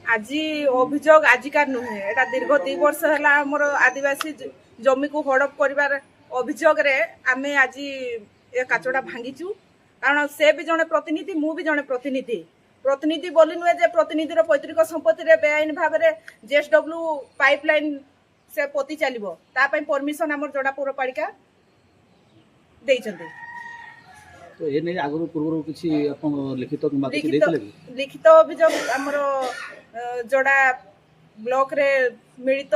आज अभियोग आजिकार नुहे एटा दीर्घ 2 वर्ष है आमर आदिवासी जमी को हड़प कर अभियोग आमे आज ए काचड़ा भांगीचु कारण से भी जड़े प्रतिनिधि मु भी जड़े प्रतिनिधि प्रतिनिधि बोली नुहे जे प्रतिनिधि पैतृक संपत्ति बेआईन भाव में जेएसडब्ल्यू पाइपलाइन से पोती चलो तापाई परमिशन आम जोड़ा पौरपालिका देइचंती। तो ये नहीं आगु पूर्व किसी लिखित लिखित अभियोग आमर जोड़ा ब्लॉक रे मिलित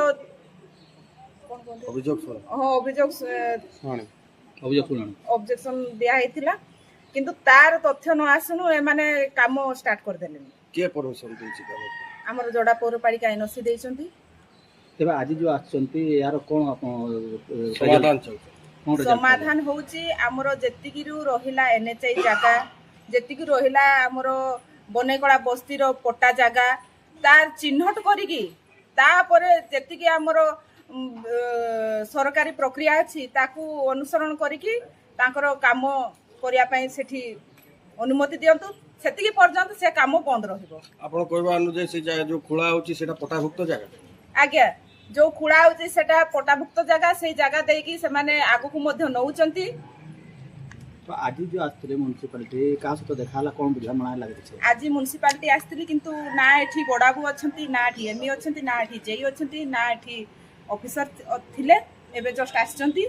ऑब्जेक्शन दिया हेतिला किंतु तार तथ्य न आसनु ए माने काम स्टार्ट कर देले के परमिशन देछि काम आमर जोड़ा पौरपालिका एनओसी देइचंती। तेबा आज जो आछंती यार कोन आपण समाधान होउची आमर जेतिकी रु रहिला एनएचआई जागा जेतिकी रहिला आमर बनेकळा बस्ती रो पट्टा जागा तार चिन्हट करिकी तापरे जेतिकी आमर सरकारी प्रक्रिया अछि ताकू अनुसरण करिकी तांकर काम करिया पई सेठी अनुमति दियंतु सेतिकी पर्यंत से काम बंद रहिबो। आपण कहबा अनुसार से जागा जो खुला होची सेटा पटाभुक्त जागा आज्ञा जो खुड़ा होची सेटा पटाभुक्त जागा से जागा देकी से माने आगु को मध्य नउचंती। तो आज जो आस्ते म्युनिसिपालिटी का सहित देखाला कोन बुझा मना लागे छै आज म्युनिसिपालिटी आस्तिली किंतु ना एठी बडाबू अछंती ना एठी एमई अछंती ना एठी जेई अछंती ना एठी ऑफिसर थिले एबे जस्ट आछंती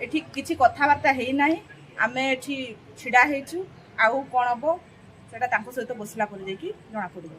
एठी किछि कथावार्ता हेई नाही आमे एठी छिडा हेछु आउ कोन हबो सेटा तांको सहित बसला पर जेकी जणा पड़िबो।